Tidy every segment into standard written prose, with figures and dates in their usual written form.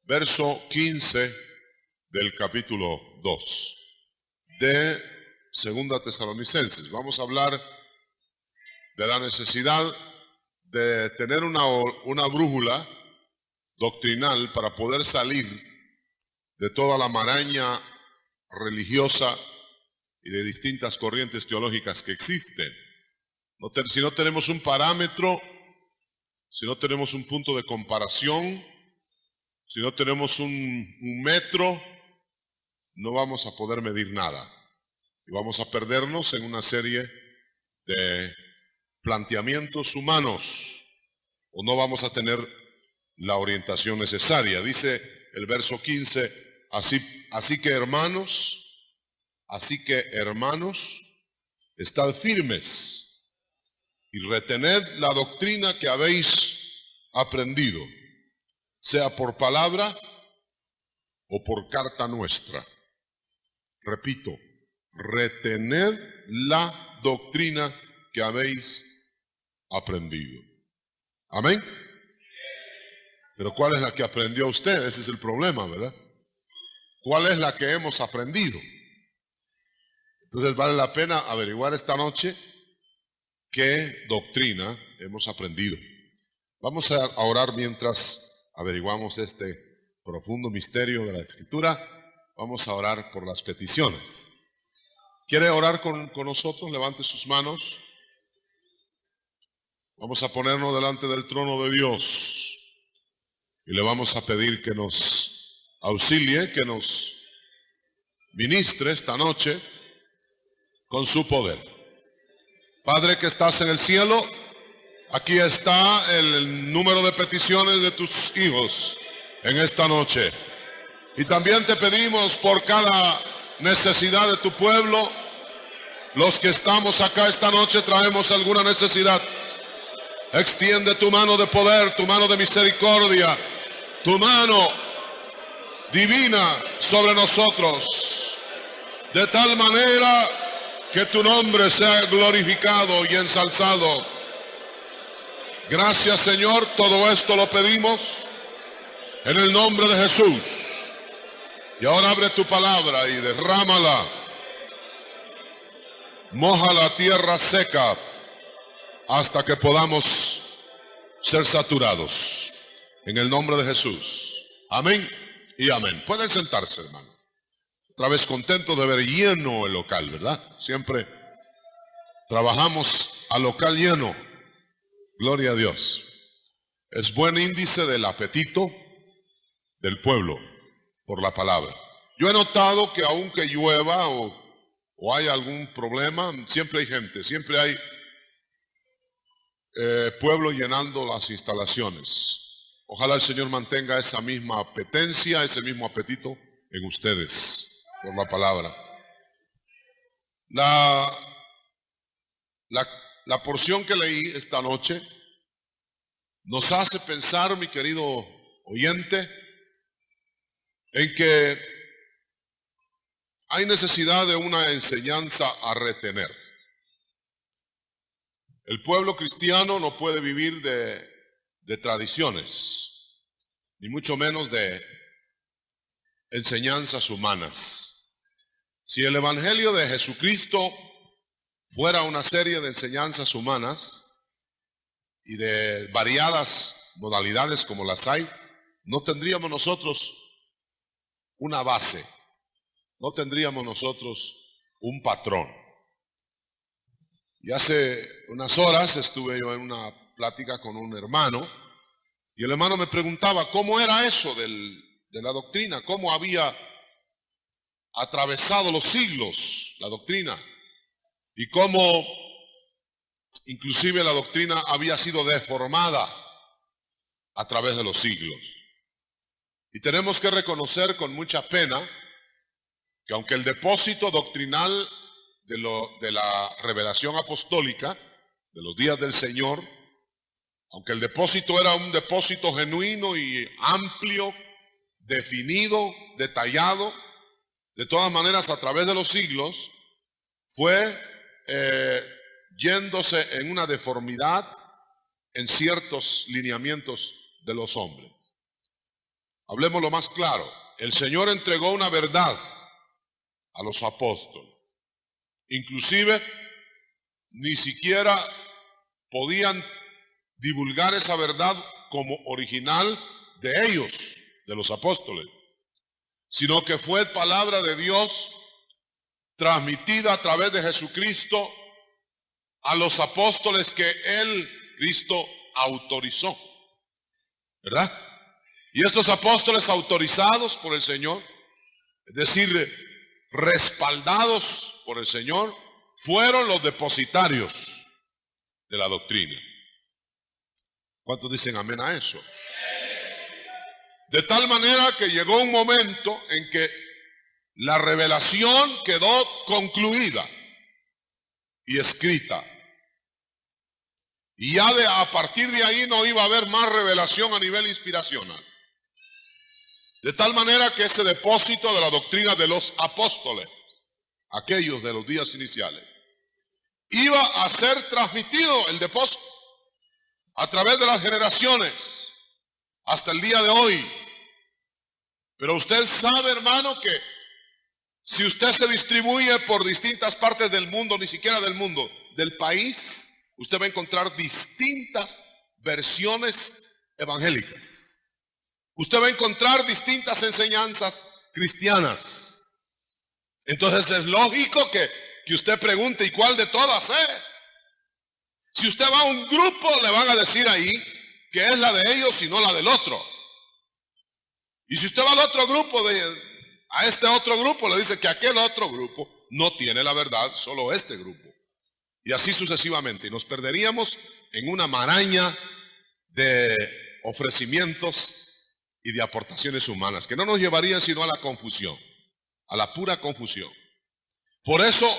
verso 15 del capítulo 2 de Segunda Tesalonicenses. Vamos a hablar de la necesidad de tener una brújula doctrinal para poder salir de toda la maraña religiosa y de distintas corrientes teológicas que existen. Si no tenemos un parámetro, si no tenemos un punto de comparación, si no tenemos un metro, no vamos a poder medir nada. Y vamos a perdernos en una serie de planteamientos humanos, o no vamos a tener la orientación necesaria. Dice el verso 15, así que hermanos, estad firmes y retened la doctrina que habéis aprendido, sea por palabra o por carta nuestra. Repito, retened la doctrina que habéis aprendido. Amén. Pero ¿cuál es la que aprendió usted? Ese es el problema, ¿verdad? ¿Cuál es la que hemos aprendido? Entonces vale la pena averiguar esta noche qué doctrina hemos aprendido. Vamos a orar mientras averiguamos este profundo misterio de la Escritura. Vamos a orar por las peticiones. ¿Quiere orar con nosotros? Levante sus manos. Vamos a ponernos delante del trono de Dios y le vamos a pedir que nos auxilie, que nos ministre esta noche con su poder. Padre que estás en el cielo, aquí está el número de peticiones de tus hijos en esta noche. Y también te pedimos por cada necesidad de tu pueblo. Los que estamos acá esta noche traemos alguna necesidad. Extiende tu mano de poder, tu mano de misericordia, tu mano divina sobre nosotros, de tal manera que tu nombre sea glorificado y ensalzado. Gracias, Señor, todo esto lo pedimos en el nombre de Jesús. Y ahora abre tu palabra y derrámala. Moja la tierra seca hasta que podamos ser saturados. En el nombre de Jesús. Amén y amén. Pueden sentarse, hermano. Otra vez contento de ver lleno el local, ¿verdad? Siempre trabajamos a local lleno. Gloria a Dios. Es buen índice del apetito del pueblo por la palabra. Yo he notado que aunque llueva o haya algún problema, siempre hay gente, siempre hay pueblo llenando las instalaciones. Ojalá el Señor mantenga esa misma apetencia, ese mismo apetito en ustedes por la palabra. La porción que leí esta noche nos hace pensar, mi querido oyente, en que hay necesidad de una enseñanza a retener. El pueblo cristiano no puede vivir de tradiciones, ni mucho menos de enseñanzas humanas. Si el Evangelio de Jesucristo fuera una serie de enseñanzas humanas y de variadas modalidades como las hay, no tendríamos nosotros una base, no tendríamos nosotros un patrón. Y hace unas horas estuve yo en una plática con un hermano y el hermano me preguntaba cómo era eso de la doctrina, cómo había atravesado los siglos la doctrina y cómo inclusive la doctrina había sido deformada a través de los siglos. Y tenemos que reconocer con mucha pena que aunque el depósito doctrinal de la revelación apostólica, de los días del Señor, aunque el depósito era un depósito genuino y amplio, definido, detallado, de todas maneras a través de los siglos, fue yéndose en una deformidad en ciertos lineamientos de los hombres. hablemos lo más claro. El Señor entregó una verdad a los apóstoles. Inclusive, ni siquiera podían divulgar esa verdad como original de ellos, de los apóstoles, sino que fue palabra de Dios transmitida a través de Jesucristo a los apóstoles que Él, Cristo, autorizó, ¿verdad? Y estos apóstoles autorizados por el Señor, es decir, respaldados por el Señor, fueron los depositarios de la doctrina. ¿Cuántos dicen amén a eso? De tal manera que llegó un momento en que la revelación quedó concluida y escrita. Y ya a partir de ahí no iba a haber más revelación a nivel inspiracional. De tal manera que ese depósito de la doctrina de los apóstoles, aquellos de los días iniciales, iba a ser transmitido el depósito a través de las generaciones hasta el día de hoy. Pero usted sabe, hermano, que si usted se distribuye por distintas partes del mundo, ni siquiera del mundo, del país, usted va a encontrar distintas versiones evangélicas. Usted va a encontrar distintas enseñanzas cristianas. Entonces es lógico que usted pregunte, ¿y cuál de todas es? Si usted va a un grupo, le van a decir ahí que es la de ellos y no la del otro. Y si usted va al otro grupo, a este otro grupo, le dice que aquel otro grupo no tiene la verdad, solo este grupo. Y así sucesivamente. Y nos perderíamos en una maraña de ofrecimientos y de aportaciones humanas, que no nos llevarían sino a la confusión, a la pura confusión. Por eso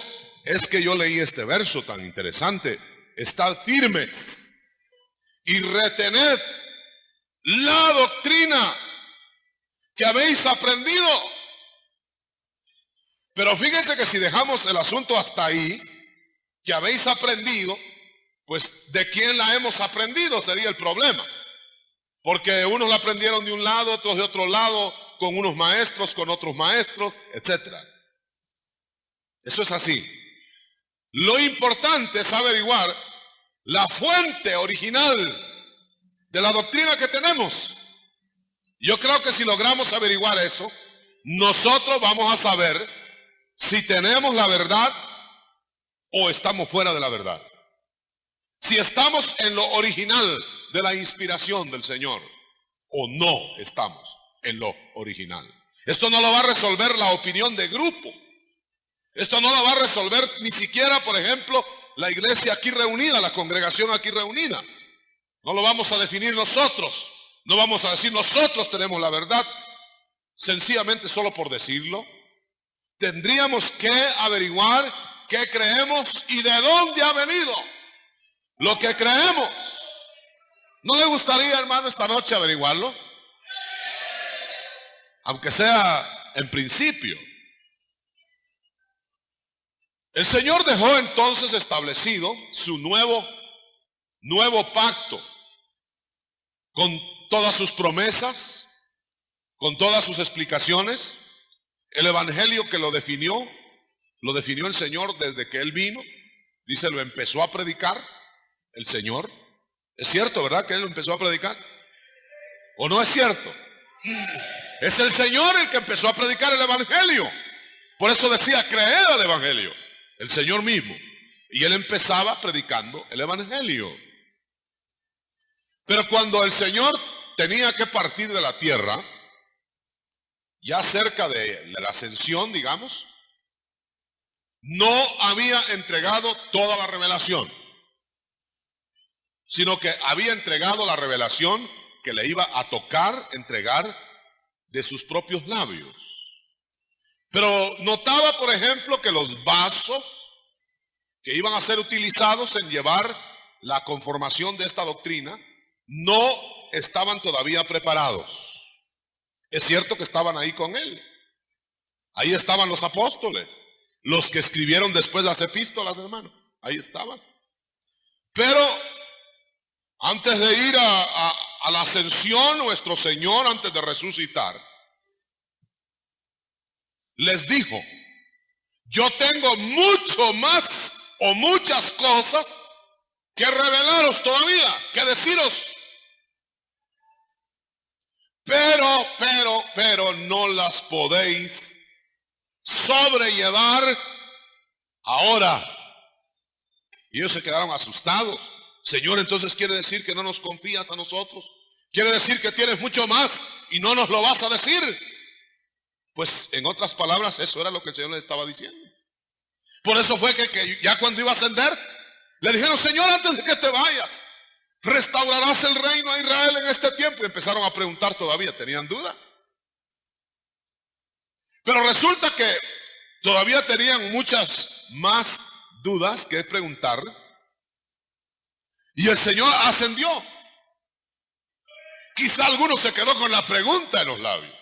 es que yo leí este verso tan interesante: estad firmes y retened la doctrina que habéis aprendido. Pero fíjense que si dejamos el asunto hasta ahí, que habéis aprendido, pues ¿de quién la hemos aprendido? Sería el problema. Porque unos la aprendieron de un lado, otros de otro lado, con unos maestros, con otros maestros, etc. Eso es así. Lo importante es averiguar la fuente original de la doctrina que tenemos. Yo creo que si logramos averiguar eso, nosotros vamos a saber si tenemos la verdad o estamos fuera de la verdad. Si estamos en lo original de la inspiración del Señor o no estamos en lo original. Esto no lo va a resolver la opinión de grupo. Esto no lo va a resolver ni siquiera, por ejemplo, la iglesia aquí reunida, la congregación aquí reunida. No lo vamos a definir nosotros. No vamos a decir nosotros tenemos la verdad. Sencillamente solo por decirlo. Tendríamos que averiguar qué creemos y de dónde ha venido lo que creemos. ¿No le gustaría, hermano, esta noche averiguarlo? Aunque sea en principio. El Señor dejó entonces establecido su nuevo pacto, con todas sus promesas, con todas sus explicaciones. El evangelio que lo definió el Señor desde que Él vino. Dice, lo empezó a predicar el Señor. ¿Es cierto, verdad, que Él lo empezó a predicar? ¿O no es cierto? Es el Señor el que empezó a predicar el evangelio. Por eso decía, creed al evangelio. El Señor mismo. Y Él empezaba predicando el evangelio. Pero cuando el Señor tenía que partir de la tierra, ya cerca de la ascensión, digamos, no había entregado toda la revelación, sino que había entregado la revelación que le iba a tocar entregar de sus propios labios. Pero notaba, por ejemplo, que los vasos que iban a ser utilizados en llevar la conformación de esta doctrina no estaban todavía preparados. Es cierto que estaban ahí con Él. Ahí estaban los apóstoles, los que escribieron después las epístolas, hermano. Ahí estaban. Pero antes de ir a a la ascensión, nuestro Señor, antes de resucitar, les dijo: yo tengo mucho más o muchas cosas que revelaros todavía, que deciros. Pero no las podéis sobrellevar ahora. Y ellos se quedaron asustados. Señor, entonces quiere decir que no nos confías a nosotros. Quiere decir que tienes mucho más y no nos lo vas a decir. Pues en otras palabras, eso era lo que el Señor le estaba diciendo. Por eso fue que ya cuando iba a ascender, le dijeron: Señor, antes de que te vayas, ¿restaurarás el reino a Israel en este tiempo? Y empezaron a preguntar todavía, tenían duda. Pero resulta que todavía tenían muchas más dudas que preguntar. Y el Señor ascendió. Quizá alguno se quedó con la pregunta en los labios.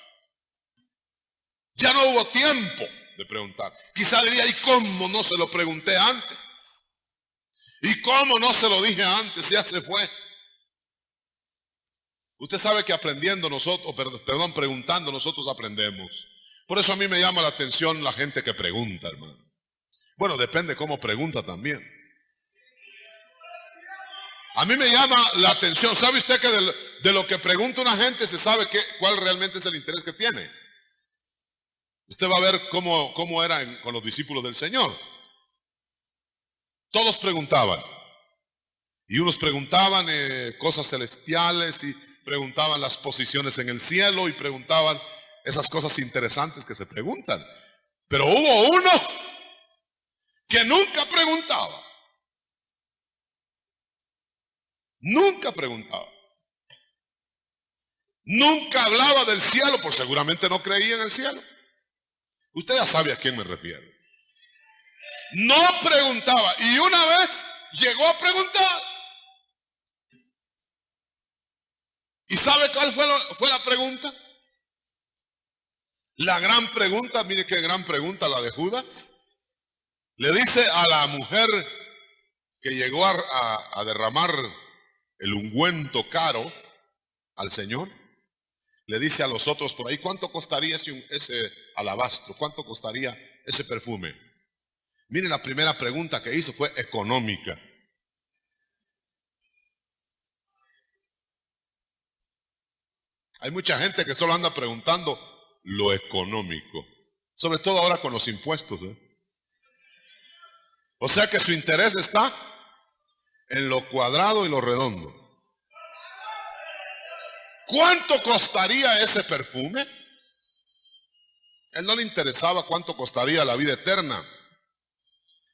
Ya no hubo tiempo de preguntar. Quizá diría: ¿y cómo no se lo pregunté antes? ¿Y cómo no se lo dije antes? Ya se fue. Usted sabe que aprendiendo nosotros, preguntando nosotros aprendemos. Por eso a mí me llama la atención la gente que pregunta, hermano. Bueno, depende cómo pregunta también. A mí me llama la atención. ¿Sabe usted que de lo que pregunta una gente se sabe cuál realmente es el interés que tiene? Usted va a ver cómo era con los discípulos del Señor. Todos preguntaban. Y unos preguntaban cosas celestiales, y preguntaban las posiciones en el cielo, y preguntaban esas cosas interesantes que se preguntan. Pero hubo uno que nunca preguntaba. Nunca preguntaba. Nunca hablaba del cielo, porque seguramente no creía en el cielo. Usted ya sabe a quién me refiero. No preguntaba, y una vez llegó a preguntar. ¿Y sabe cuál fue la pregunta? La gran pregunta, mire qué gran pregunta la de Judas. Le dice a la mujer que llegó a derramar el ungüento caro al Señor, le dice a los otros por ahí: ¿cuánto costaría ese alabastro? ¿Cuánto costaría ese perfume? Miren, la primera pregunta que hizo fue económica. Hay mucha gente que solo anda preguntando lo económico, sobre todo ahora con los impuestos, O sea que su interés está en lo cuadrado y lo redondo. ¿Cuánto costaría ese perfume? A él no le interesaba cuánto costaría la vida eterna.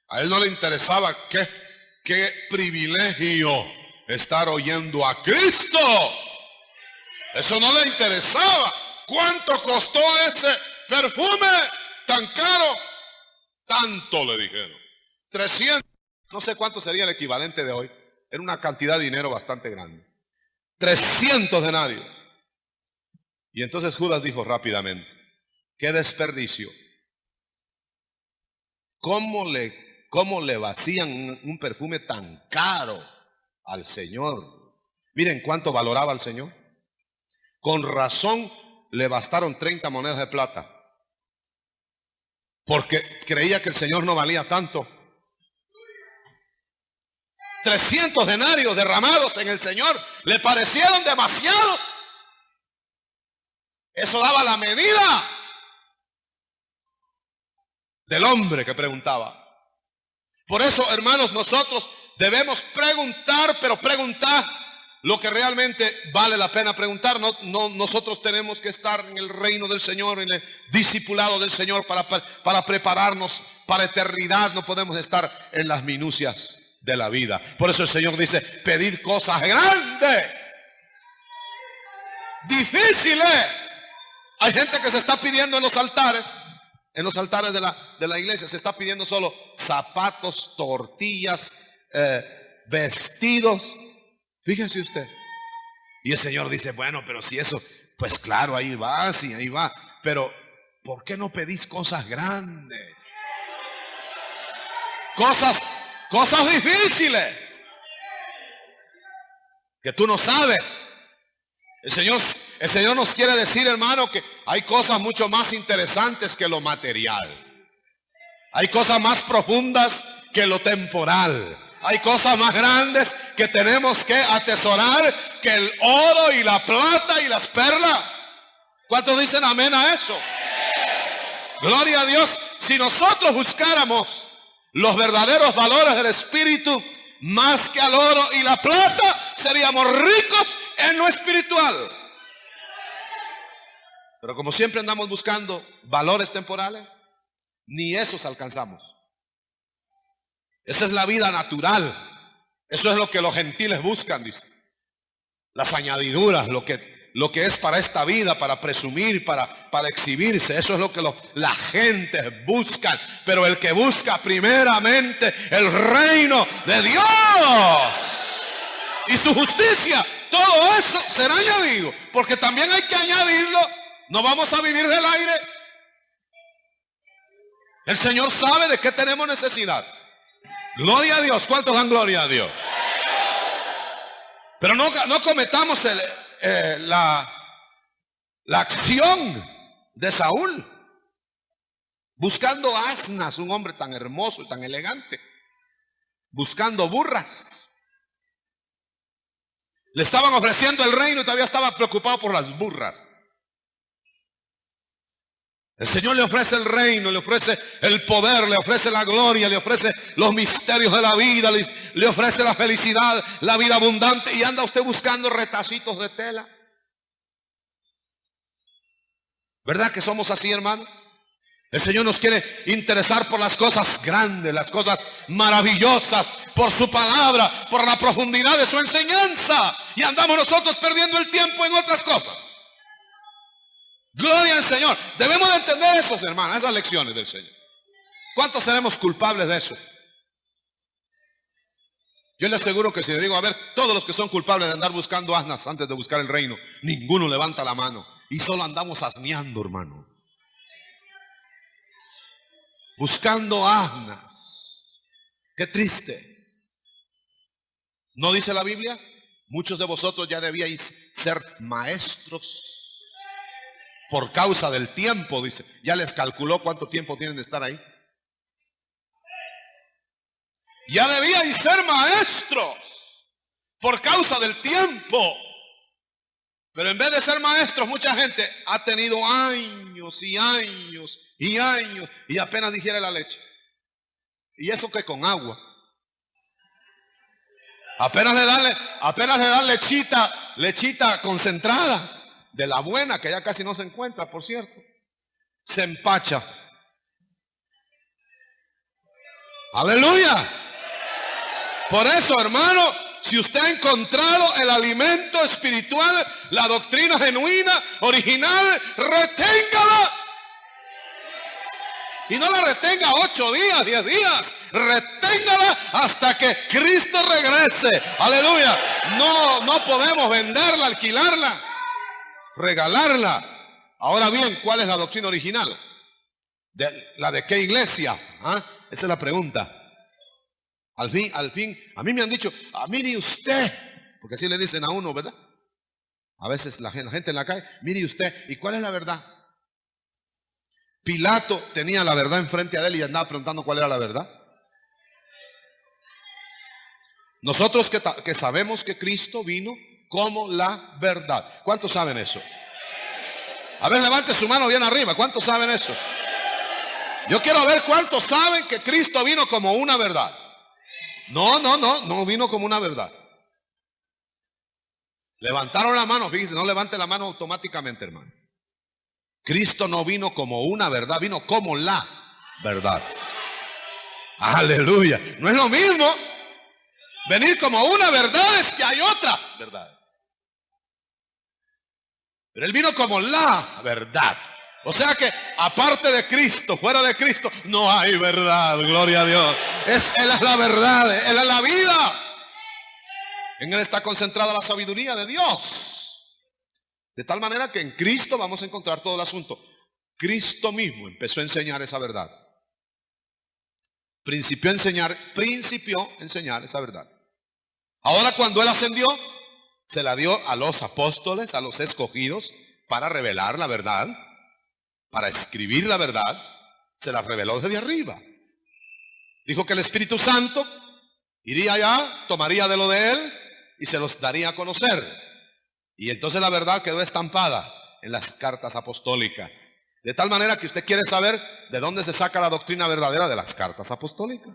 A él no le interesaba qué privilegio estar oyendo a Cristo. Eso no le interesaba. ¿Cuánto costó ese perfume tan caro? Tanto le dijeron. 300. No sé cuánto sería el equivalente de hoy. Era una cantidad de dinero bastante grande. 300 denarios. Y entonces Judas dijo rápidamente: ¡qué desperdicio! ¿Cómo le vacían un perfume tan caro al Señor? Miren cuánto valoraba al Señor. Con razón le bastaron 30 monedas de plata, porque creía que el Señor no valía tanto. 300 denarios derramados en el Señor le parecieron demasiados. Eso daba la medida del hombre que preguntaba. Por eso, hermanos, nosotros debemos preguntar, pero preguntar lo que realmente vale la pena preguntar. Nosotros tenemos que estar en el reino del Señor, en el discipulado del Señor para prepararnos para eternidad. No podemos estar en las minucias de la vida. Por eso el Señor dice: pedid cosas grandes, difíciles. Hay gente que se está pidiendo en los altares de la iglesia, se está pidiendo solo zapatos, tortillas, vestidos. Fíjense usted. Y el Señor dice: bueno, pero si eso, pues claro, ahí va, sí, ahí va. Pero ¿por qué no pedís cosas grandes? Cosas difíciles que tú no sabes. El Señor nos quiere decir, hermano, que hay cosas mucho más interesantes que lo material. Hay cosas más profundas que lo temporal. Hay cosas más grandes que tenemos que atesorar que el oro y la plata y las perlas. ¿Cuántos dicen amén a eso? Gloria a Dios. Si nosotros buscáramos los verdaderos valores del Espíritu más que al oro y la plata, seríamos ricos en lo espiritual. Pero como siempre andamos buscando valores temporales, ni esos alcanzamos. Esa es la vida natural. Eso es lo que los gentiles buscan, dice. Las añadiduras, lo que es para esta vida, para presumir, para exhibirse. Eso es lo que la gente busca. Pero el que busca primeramente el reino de Dios y su justicia, todo eso será añadido. Porque también hay que añadirlo. No vamos a vivir del aire. El Señor sabe de qué tenemos necesidad. Gloria a Dios. ¿Cuántos dan gloria a Dios? Pero no cometamos la acción de Saúl, buscando asnas, un hombre tan hermoso y tan elegante, buscando burras. Le estaban ofreciendo el reino y todavía estaba preocupado por las burras. El Señor le ofrece el reino, le ofrece el poder, le ofrece la gloria, le ofrece los misterios de la vida, le ofrece la felicidad, la vida abundante, y anda usted buscando retacitos de tela. ¿Verdad que somos así, hermano? El Señor nos quiere interesar por las cosas grandes, las cosas maravillosas, por su palabra, por la profundidad de su enseñanza, y andamos nosotros perdiendo el tiempo en otras cosas. Gloria al Señor. Debemos de entender eso, hermanos, esas lecciones del Señor. ¿Cuántos seremos culpables de eso? Yo le aseguro que si le digo, a ver, todos los que son culpables de andar buscando asnas antes de buscar el reino, ninguno levanta la mano. Y solo andamos asneando, hermano. Buscando asnas. Qué triste. ¿No dice la Biblia? Muchos de vosotros ya debíais ser maestros. Por causa del tiempo, dice. Ya les calculó cuánto tiempo tienen de estar ahí. Ya debían ser maestros por causa del tiempo. Pero en vez de ser maestros, mucha gente ha tenido años y años y años y apenas digiere la leche. Y eso que con agua. Apenas le dan lechita concentrada. De la buena, que ya casi no se encuentra, por cierto. Se empacha. Aleluya. Por eso, hermano, si usted ha encontrado el alimento espiritual, la doctrina genuina, original, reténgala. Y no la retenga 8 días, 10 días. Reténgala hasta que Cristo regrese. Aleluya. No podemos venderla, alquilarla, regalarla. Ahora bien, ¿cuál es la doctrina original? ¿La de qué iglesia? ¿Ah? Esa es la pregunta. Al fin, a mí me han dicho, mire usted, porque así le dicen a uno, ¿verdad? A veces la gente en la calle, mire usted, ¿y cuál es la verdad? Pilato tenía la verdad enfrente de él y andaba preguntando cuál era la verdad. Nosotros que sabemos que Cristo vino como la verdad. ¿Cuántos saben eso? A ver, levante su mano bien arriba. ¿Cuántos saben eso? Yo quiero ver cuántos saben que Cristo vino como una verdad. No vino como una verdad. Levantaron la mano, fíjense, no levante la mano automáticamente, hermano. Cristo no vino como una verdad, vino como la verdad. Aleluya. No es lo mismo venir como una verdad, es que hay otras verdades. Pero Él vino como la verdad. O sea que aparte de Cristo, fuera de Cristo, no hay verdad, gloria a Dios. Él es la verdad, Él es la vida. En Él está concentrada la sabiduría de Dios. De tal manera que en Cristo vamos a encontrar todo el asunto. Cristo mismo empezó a enseñar esa verdad. Principió a enseñar esa verdad. Ahora cuando Él ascendió, se la dio a los apóstoles, a los escogidos, para revelar la verdad, para escribir la verdad. Se la reveló desde arriba. Dijo que el Espíritu Santo iría allá, tomaría de lo de él y se los daría a conocer. Y entonces la verdad quedó estampada en las cartas apostólicas. De tal manera que usted quiere saber de dónde se saca la doctrina verdadera, de las cartas apostólicas.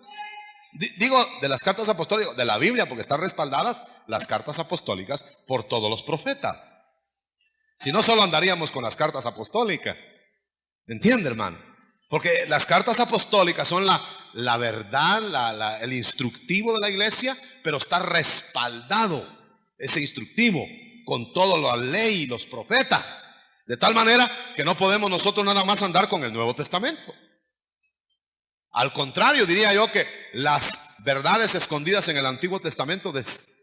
Digo de las cartas apostólicas, de la Biblia, porque están respaldadas las cartas apostólicas por todos los profetas. Si no, solo andaríamos con las cartas apostólicas. ¿Entiende, hermano? Porque las cartas apostólicas son la verdad, el instructivo de la iglesia, pero está respaldado ese instructivo con toda la ley y los profetas. De tal manera que no podemos nosotros nada más andar con el Nuevo Testamento. Al contrario, diría yo que las verdades escondidas en el Antiguo Testamento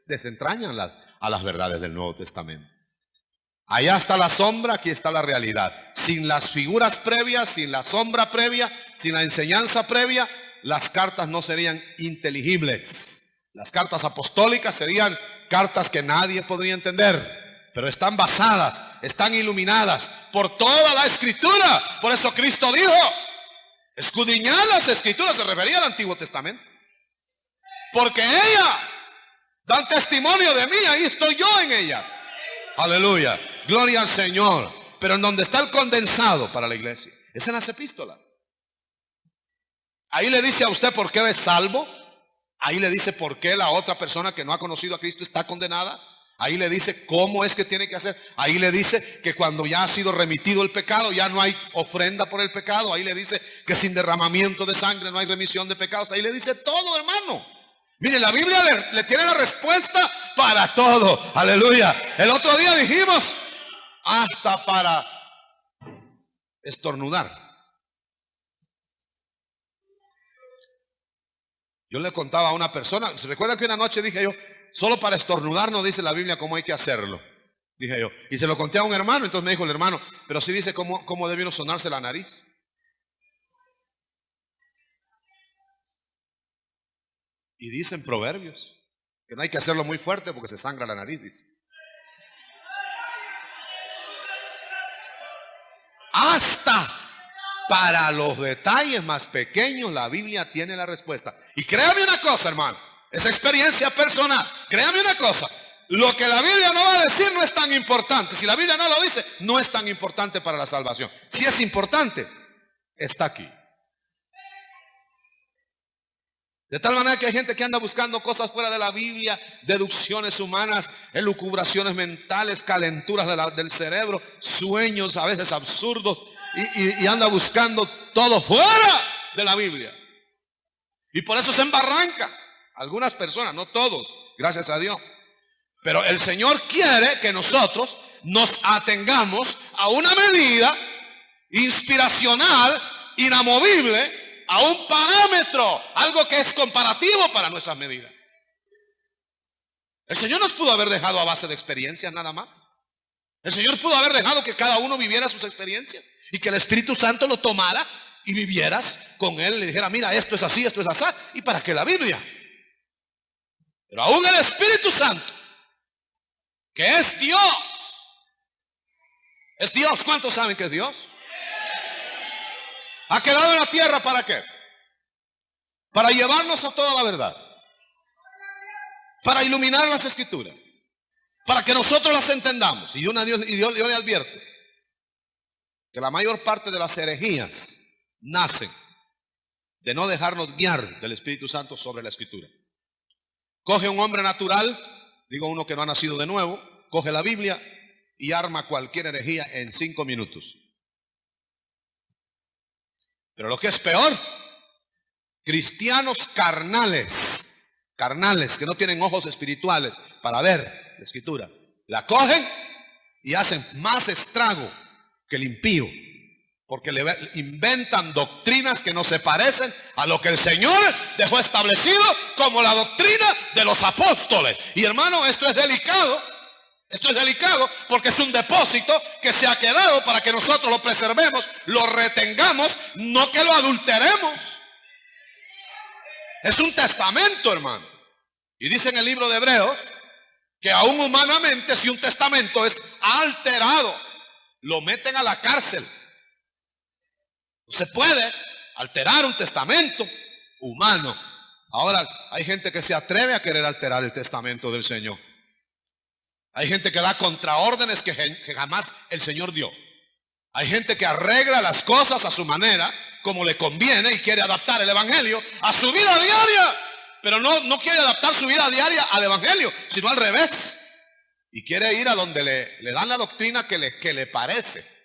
desentrañan a las verdades del Nuevo Testamento. Allá está la sombra, aquí está la realidad. Sin las figuras previas, sin la sombra previa, sin la enseñanza previa, las cartas no serían inteligibles. Las cartas apostólicas serían cartas que nadie podría entender, pero están basadas, están iluminadas por toda la Escritura. Por eso Cristo dijo: escudriñad las Escrituras. Se refería al Antiguo Testamento, porque ellas dan testimonio de mí. Ahí estoy yo en ellas. Aleluya, gloria al Señor. Pero en donde está el condensado para la iglesia es en las epístolas. Ahí le dice a usted por qué es salvo. Ahí le dice por qué la otra persona que no ha conocido a Cristo está condenada. Ahí le dice cómo es que tiene que hacer. Ahí le dice que cuando ya ha sido remitido el pecado, ya no hay ofrenda por el pecado. Ahí le dice que sin derramamiento de sangre no hay remisión de pecados. Ahí le dice todo, hermano. Mire, la Biblia le tiene la respuesta para todo. Aleluya. El otro día dijimos, hasta para estornudar. Yo le contaba a una persona, ¿se recuerda que una noche dije yo, solo para estornudar no dice la Biblia cómo hay que hacerlo? Dije yo. Y se lo conté a un hermano, entonces me dijo el hermano, pero sí dice cómo debe uno sonarse la nariz. Y dicen Proverbios que no hay que hacerlo muy fuerte porque se sangra la nariz, dice. Hasta para los detalles más pequeños la Biblia tiene la respuesta. Y créame una cosa, hermano, es experiencia personal. Créame una cosa, lo que la Biblia no va a decir no es tan importante. Si la Biblia no lo dice, no es tan importante para la salvación. Si es importante, está aquí. De tal manera que hay gente que anda buscando cosas fuera de la Biblia, deducciones humanas, elucubraciones mentales, calenturas del cerebro, sueños a veces absurdos, y anda buscando todo fuera de la Biblia. Y por eso se embarranca. Algunas personas, no todos, gracias a Dios. Pero el Señor quiere que nosotros nos atengamos a una medida inspiracional, inamovible, a un parámetro, algo que es comparativo para nuestras medidas. El Señor nos pudo haber dejado a base de experiencias nada más. El Señor pudo haber dejado que cada uno viviera sus experiencias y que el Espíritu Santo lo tomara y vivieras con él y le dijera, mira, esto es así, ¿y para qué la Biblia? Pero aún el Espíritu Santo, que es Dios, ¿cuántos saben que es Dios? Ha quedado en la tierra, ¿para qué? Para llevarnos a toda la verdad, para iluminar las Escrituras, para que nosotros las entendamos. Y yo le advierto que la mayor parte de las herejías nacen de no dejarnos guiar del Espíritu Santo sobre la Escritura. Coge un hombre natural, digo uno que no ha nacido de nuevo, coge la Biblia y arma cualquier herejía en 5 minutos. Pero lo que es peor, cristianos carnales que no tienen ojos espirituales para ver la Escritura, la cogen y hacen más estrago que el impío, porque le inventan doctrinas que no se parecen a lo que el Señor dejó establecido como la doctrina de los apóstoles. Y hermano, esto es delicado porque es un depósito que se ha quedado para que nosotros lo preservemos, lo retengamos, no que lo adulteremos. Es un testamento, hermano. Y dice en el libro de Hebreos que aún humanamente, si un testamento es alterado, lo meten a la cárcel. No se puede alterar un testamento humano. Ahora, hay gente que se atreve a querer alterar el testamento del Señor. Hay gente que da contraórdenes que jamás el Señor dio. Hay gente que arregla las cosas a su manera, como le conviene, y quiere adaptar el evangelio a su vida diaria. Pero no quiere adaptar su vida diaria al evangelio, sino al revés. Y quiere ir a donde le dan la doctrina que le parece.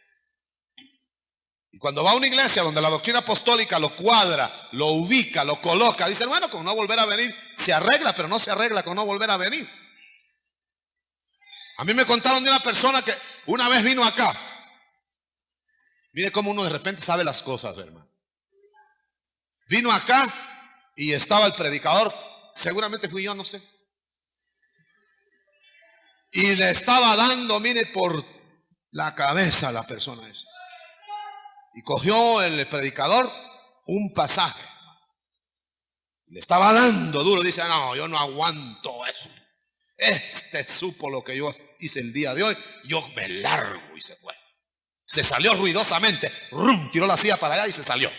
Y cuando va a una iglesia donde la doctrina apostólica lo cuadra, lo ubica, lo coloca, dice, bueno, con no volver a venir, se arregla, pero no se arregla con no volver a venir. A mí me contaron de una persona que una vez vino acá. Mire cómo uno de repente sabe las cosas, hermano. Vino acá y estaba el predicador, seguramente fui yo, no sé. Y le estaba dando, mire, por la cabeza a la persona esa. Y cogió el predicador un pasaje. Le estaba dando duro, dice, no, yo no aguanto eso. Supo lo que yo hice el día de hoy, yo me largo, y se fue. Se salió ruidosamente, tiró la silla para allá y se salió.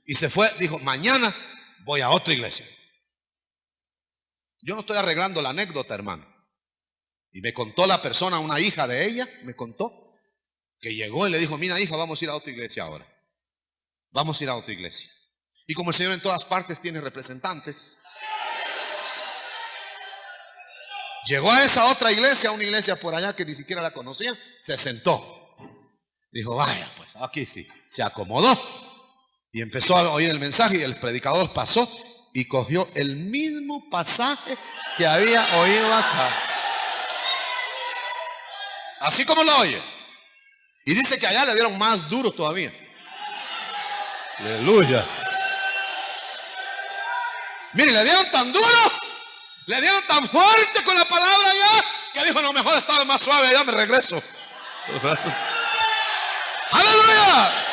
Y se fue, dijo, mañana voy a otra iglesia. Yo no estoy arreglando la anécdota, hermano. Y me contó la persona, una hija de ella, me contó, que llegó y le dijo, mira hija, vamos a ir a otra iglesia ahora. Vamos a ir a otra iglesia. Y como el Señor en todas partes tiene representantes, llegó a esa otra iglesia, una iglesia por allá que ni siquiera la conocían, se sentó. Dijo, vaya, pues aquí sí, se acomodó. Y empezó a oír el mensaje y el predicador pasó y cogió el mismo pasaje que había oído acá. Así como lo oye. Y dice que allá le dieron más duro todavía. Aleluya. Mire, le dieron tan duro, le dieron tan fuerte con la palabra allá, que dijo, no, mejor estaba más suave, allá me regreso. ¡Aleluya!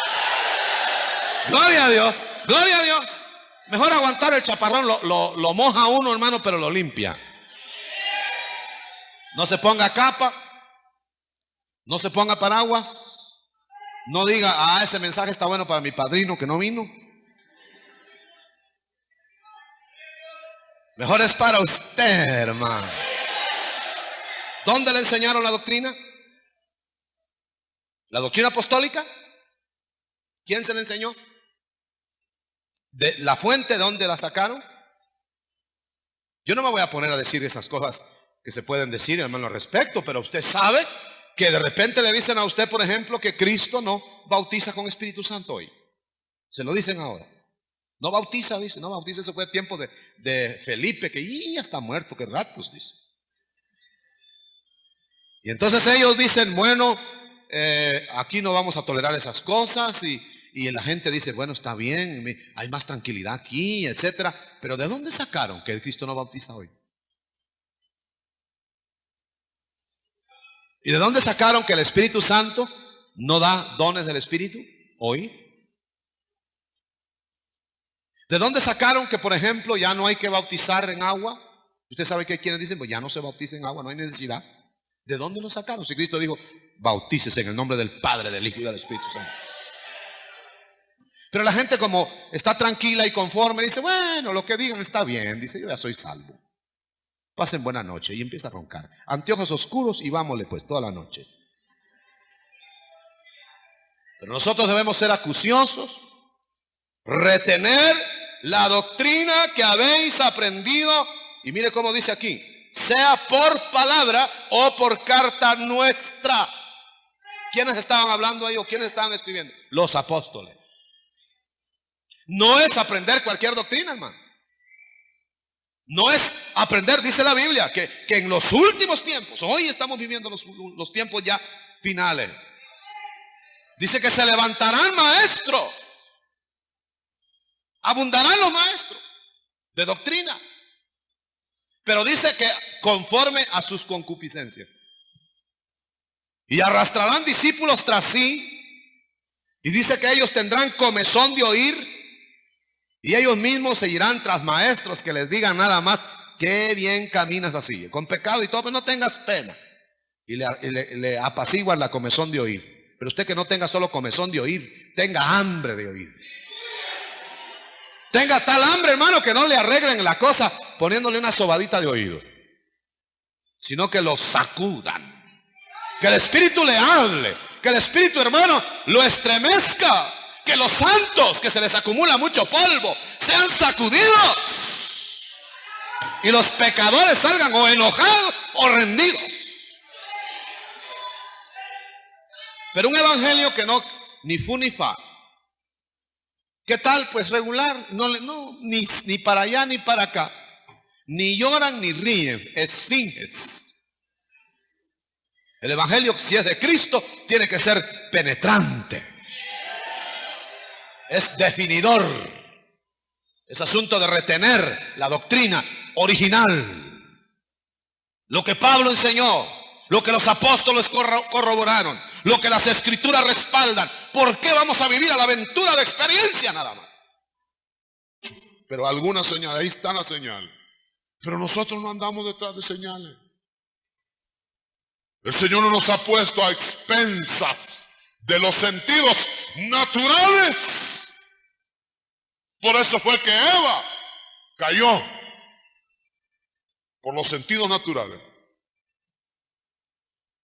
Gloria a Dios, gloria a Dios. Mejor aguantar el chaparrón, lo moja uno, hermano, pero lo limpia. No se ponga capa, no se ponga paraguas, no diga, ese mensaje está bueno para mi padrino que no vino. Mejor es para usted, hermano. ¿Dónde le enseñaron la doctrina? ¿La doctrina apostólica? ¿Quién se la enseñó? ¿De la fuente de dónde la sacaron? Yo no me voy a poner a decir esas cosas que se pueden decir, hermano, al respecto, pero usted sabe que de repente le dicen a usted, por ejemplo, que Cristo no bautiza con Espíritu Santo hoy. Se lo dicen ahora. No bautiza, dice, no bautiza, eso fue tiempo de Felipe, que ya está muerto, que ratos, dice. Y entonces ellos dicen, bueno, aquí no vamos a tolerar esas cosas, y la gente dice, bueno, está bien, hay más tranquilidad aquí, etcétera. Pero ¿de dónde sacaron que Cristo no bautiza hoy? ¿Y de dónde sacaron que el Espíritu Santo no da dones del Espíritu hoy? ¿De dónde sacaron que, por ejemplo, ya no hay que bautizar en agua? Usted sabe que hay quienes dicen, pues ya no se bautiza en agua, no hay necesidad. ¿De dónde lo sacaron? Si Cristo dijo, bautícese en el nombre del Padre, del Hijo y del Espíritu Santo. Pero la gente, como está tranquila y conforme, dice, bueno, lo que digan está bien, dice, yo ya soy salvo. Pasen buena noche, y empieza a roncar. Anteojos oscuros y vámonos pues toda la noche. Pero nosotros debemos ser acuciosos, retener la doctrina que habéis aprendido. Y mire cómo dice aquí, sea por palabra o por carta nuestra. ¿Quiénes estaban hablando ahí o quiénes estaban escribiendo? Los apóstoles. No es aprender cualquier doctrina, hermano. No es aprender, dice la Biblia, que en los últimos tiempos, hoy estamos viviendo los tiempos ya finales. Dice que se levantarán maestros, abundarán los maestros de doctrina. Pero dice que conforme a sus concupiscencias. Y arrastrarán discípulos tras sí. Y dice que ellos tendrán comezón de oír. Y ellos mismos se irán tras maestros que les digan nada más qué bien caminas así, con pecado y todo, pero no tengas pena. Y le apaciguan la comezón de oír. Pero usted que no tenga solo comezón de oír, tenga hambre de oír. Tenga tal hambre, hermano, que no le arreglen la cosa poniéndole una sobadita de oído, sino que lo sacudan. Que el Espíritu le hable. Que el Espíritu, hermano, lo estremezca. Que los santos, que se les acumula mucho polvo, sean sacudidos. Y los pecadores salgan o enojados o rendidos. Pero un evangelio que no, ni fu ni fa. ¿Qué tal? Pues regular. No, ni para allá ni para acá. Ni lloran ni ríen. Esfinges. El evangelio, si es de Cristo, tiene que ser penetrante. Es definidor. Es asunto de retener la doctrina original. Lo que Pablo enseñó, lo que los apóstoles corroboraron, lo que las escrituras respaldan. ¿Por qué vamos a vivir a la aventura de experiencia nada más? Pero alguna señal, ahí está la señal. Pero nosotros no andamos detrás de señales. El Señor no nos ha puesto a expensas de los sentidos naturales. Por eso fue que Eva cayó por los sentidos naturales.